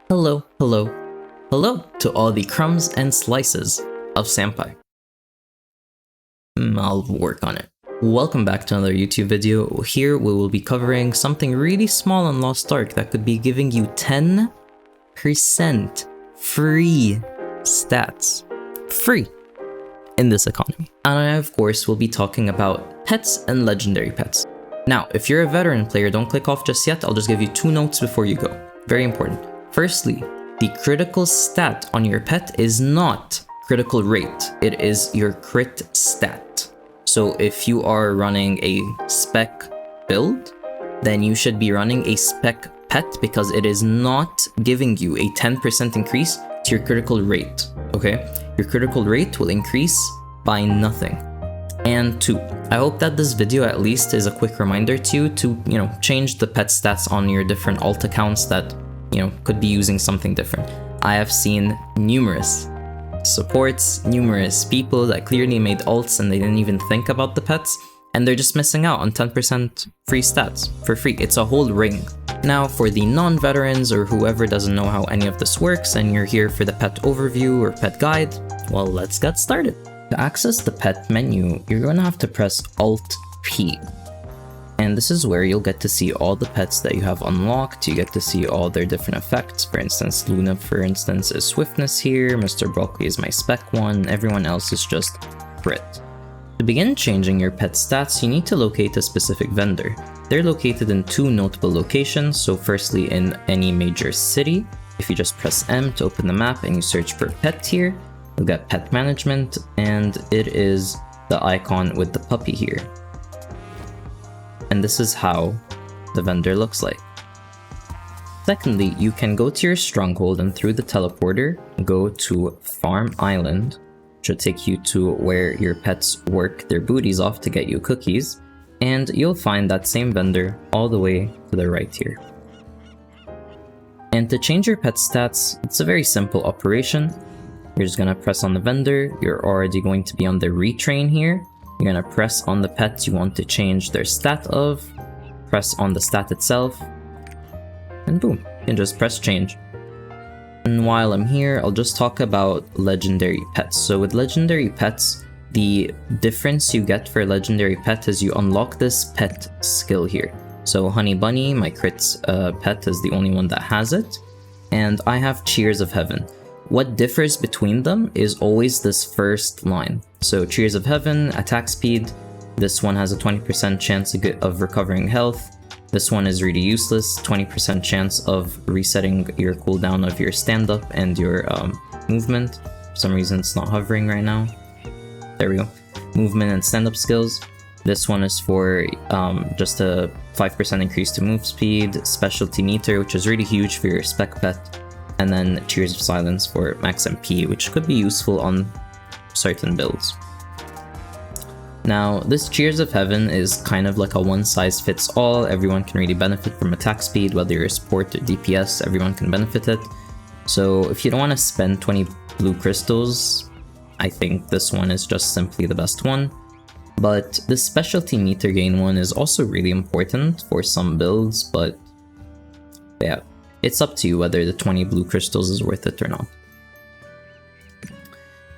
Hello, hello, hello to all the crumbs and slices of Senpai. I'll work on it. Welcome back to another YouTube video. Here we will be covering something really small on Lost Ark that could be giving you 10% free stats. Free in this economy. And I, of course, will be talking about pets and legendary pets. Now, if you're a veteran player, don't click off just yet. I'll just give you 2 notes before you go. Very important. Firstly, the critical stat on your pet is not critical rate. It is your crit stat. So if you are running a spec build, then you should be running a spec pet because it is not giving you a 10% increase to your critical rate, okay? Your critical rate will increase by nothing. And 2, I hope that this video at least is a quick reminder to you to, change the pet stats on your different alt accounts that, could be using something different. I have seen numerous supports, numerous people that clearly made alts and they didn't even think about the pets, and they're just missing out on 10% free stats for free. It's a whole ring. Now, for the non-veterans or whoever doesn't know how any of this works and you're here for the pet overview or pet guide, well, let's get started. To access the pet menu, you're going to have to press Alt-P. And this is where you'll get to see all the pets that you have unlocked. You get to see all their different effects. For instance, Luna, for instance, is swiftness here. Mr. Broccoli is my spec one. Everyone else is just crit. To begin changing your pet stats, you need to locate a specific vendor. They're located in 2 notable locations. So firstly, in any major city, if you just press M to open the map and you search for pet here, you'll get pet management, and it is the icon with the puppy here. And this is how the vendor looks like. Secondly, you can go to your stronghold and through the teleporter, go to Farm Island, which will take you to where your pets work their booties off to get you cookies, and you'll find that same vendor all the way to the right here. And to change your pet stats, it's a very simple operation. You're just gonna press on the vendor. You're already going to be on the retrain here. You're gonna press on the pets you want to change their stat of, press on the stat itself, and boom, you can just press change. And while I'm here, I'll just talk about legendary pets. So with legendary pets, the difference you get for a legendary pet is you unlock this pet skill here. So Honey Bunny, my crit's pet, is the only one that has it, and I have Cheers of Heaven. What differs between them is always this first line. So Cheers of Heaven, attack speed. This one has a 20% chance of recovering health. This one is really useless, 20% chance of resetting your cooldown of your stand-up and your movement. For some reason it's not hovering right now. There we go. Movement and stand-up skills. This one is for just a 5% increase to move speed. Specialty meter, which is really huge for your spec pet. And then Cheers of Silence for max MP, which could be useful on certain builds. Now, this Cheers of Heaven is kind of like a one-size-fits-all. Everyone can really benefit from attack speed, whether you're a support or DPS, everyone can benefit it. So if you don't want to spend 20 blue crystals, I think this one is just simply the best one. But the specialty meter gain one is also really important for some builds, but yeah. It's up to you whether the 20 blue crystals is worth it or not.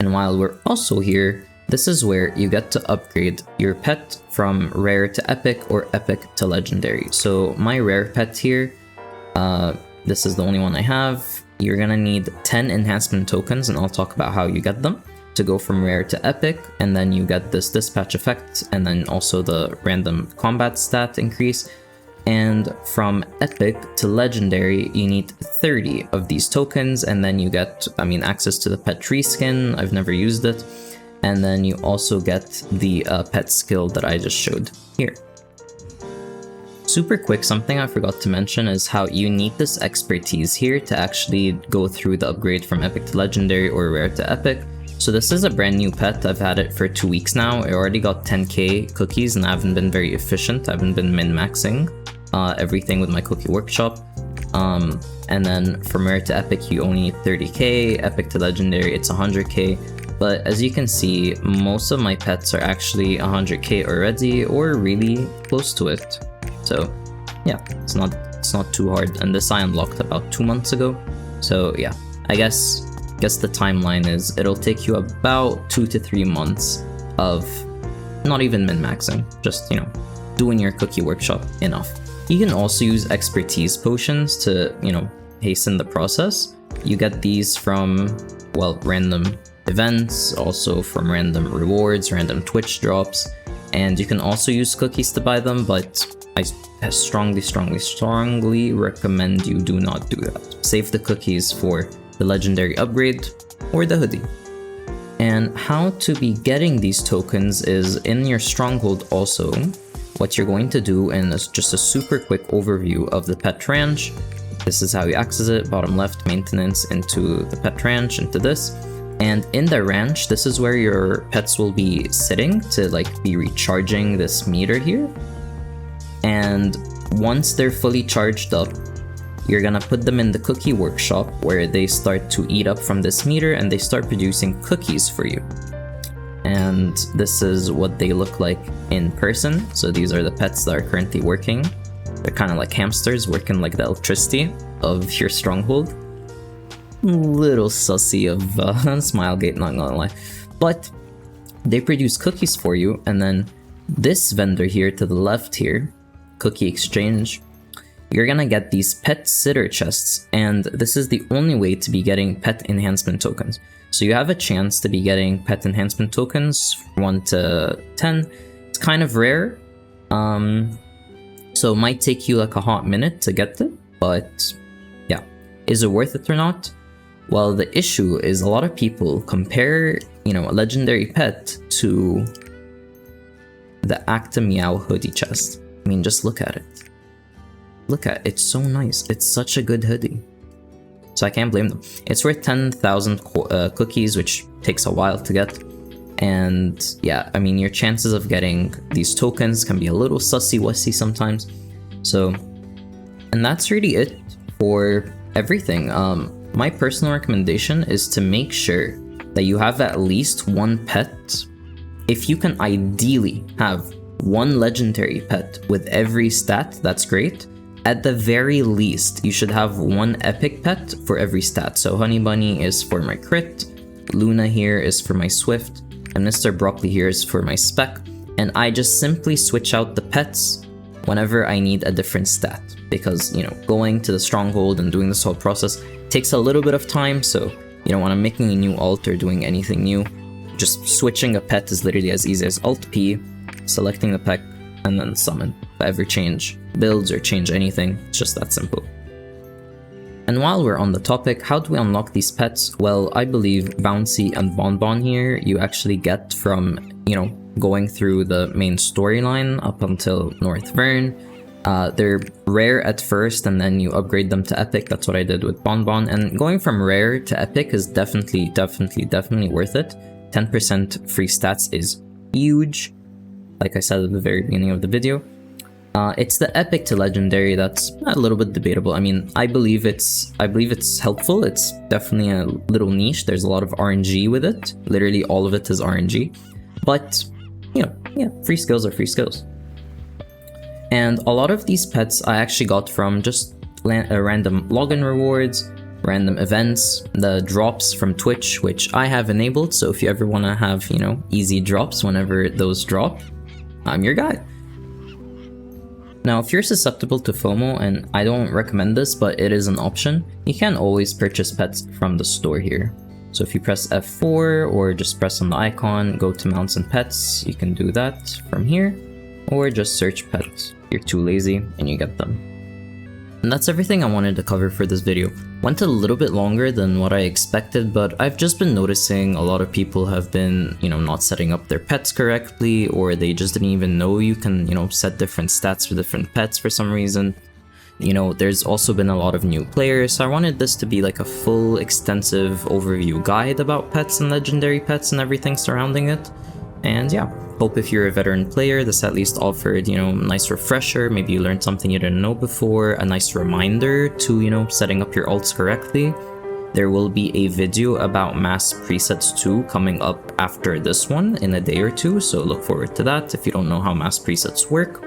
And while we're also here, this is where you get to upgrade your pet from rare to epic or epic to legendary. So my rare pet here, this is the only one I have. You're gonna need 10 enhancement tokens, and I'll talk about how you get them, to go from rare to epic, and then you get this dispatch effect, and then also the random combat stat increase. And from epic to legendary, you need 30 of these tokens, and then you get, access to the pet tree skin. I've never used it. And then you also get the pet skill that I just showed here. Super quick, something I forgot to mention is how you need this expertise here to actually go through the upgrade from epic to legendary or rare to epic. So this is a brand new pet. I've had it for 2 weeks now. I already got 10k cookies and I haven't been very efficient. I haven't been min-maxing everything with my cookie workshop. And then from rare to epic, you only need 30k. Epic to legendary, it's 100k. But as you can see, most of my pets are actually 100k already, or really close to it. So yeah, it's not too hard. And this I unlocked about 2 months ago. So yeah, I guess the timeline is it'll take you about 2 to 3 months of not even min-maxing, just, you know, doing your cookie workshop enough. You can also use expertise potions to, you know, hasten the process. You get these from, well, random events, also from random rewards, random Twitch drops, and you can also use cookies to buy them, but I strongly recommend you do not do that. Save the cookies for the legendary upgrade or the hoodie. And how to be getting these tokens is in your stronghold also. What you're going to do, and is just a super quick overview of the pet ranch. This is how you access it, bottom left, maintenance, into the pet ranch, into this. And in the ranch, this is where your pets will be sitting to like be recharging this meter here. And once they're fully charged up, you're gonna put them in the cookie workshop where they start to eat up from this meter and they start producing cookies for you. And this is what they look like in person. So these are the pets that are currently working. They're kind of like hamsters working like the electricity of your stronghold. Little sussy of Smilegate, not gonna lie. But they produce cookies for you, and then this vendor here to the left here, Cookie Exchange, you're gonna get these pet sitter chests, and this is the only way to be getting pet enhancement tokens. So you have a chance to be getting pet enhancement tokens 1 to 10. It's kind of rare, so it might take you like a hot minute to get them, but yeah. Is it worth it or not? Well, the issue is a lot of people compare, you know, a legendary pet to the Acta Meow hoodie chest. I mean, just look at it. Look at it, it's so nice. It's such a good hoodie. So I can't blame them. It's worth 10,000 cookies, which takes a while to get. And yeah, I mean, your chances of getting these tokens can be a little sussy-wussy sometimes. So, and that's really it for everything. My personal recommendation is to make sure that you have at least one pet. If you can ideally have one legendary pet with every stat, that's great. At the very least, you should have one epic pet for every stat. So Honey Bunny is for my crit, Luna here is for my swift, and Mr. Broccoli here is for my spec. And I just simply switch out the pets whenever I need a different stat. Because, you know, going to the stronghold and doing this whole process takes a little bit of time. So, you know, when I'm making a new alt or doing anything new, just switching a pet is literally as easy as Alt-P, selecting the pet, and then summon. If I ever change builds or change anything, it's just that simple. And while we're on the topic, how do we unlock these pets? Well, I believe Bouncy and Bonbon here you actually get from, you know, going through the main storyline up until North Vern. They're rare at first and then you upgrade them to epic. That's what I did with Bonbon, and going from rare to epic is definitely worth it. 10% free stats is huge. Like I said at the very beginning of the video. It's the epic to legendary that's a little bit debatable. I mean, I believe it's helpful. It's definitely a little niche. There's a lot of RNG with it. Literally all of it is RNG. But, you know, yeah, free skills are free skills. And a lot of these pets I actually got from just random login rewards, random events, the drops from Twitch, which I have enabled. So if you ever want to have, you know, easy drops whenever those drop, I'm your guy. Now, if you're susceptible to FOMO, and I don't recommend this, but it is an option, you can always purchase pets from the store here. So if you press F4 or just press on the icon, go to mounts and pets, you can do that from here, or just search pets. You're too lazy and you get them. And that's everything I wanted to cover for this video. Went a little bit longer than what I expected, but I've just been noticing a lot of people have been, you know, not setting up their pets correctly, or they just didn't even know you can, you know, set different stats for different pets for some reason. You know, there's also been a lot of new players, so I wanted this to be like a full, extensive overview guide about pets and legendary pets and everything surrounding it. And yeah, hope if you're a veteran player, this at least offered, you know, a nice refresher. Maybe you learned something you didn't know before, a nice reminder to, you know, setting up your alts correctly. There will be a video about mass presets 2 coming up after this one in a day or two, so look forward to that if you don't know how mass presets work.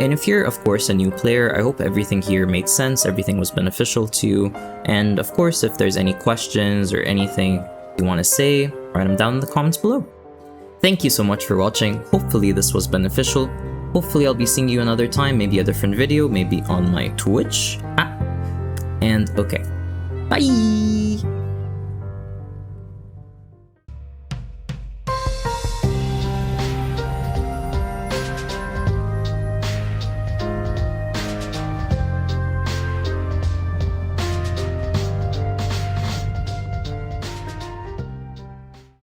And if you're, of course, a new player, I hope everything here made sense, everything was beneficial to you. And of course, if there's any questions or anything you want to say, write them down in the comments below. Thank you so much for watching. Hopefully this was beneficial. Hopefully I'll be seeing you another time, maybe a different video, maybe on my Twitch. And okay, bye!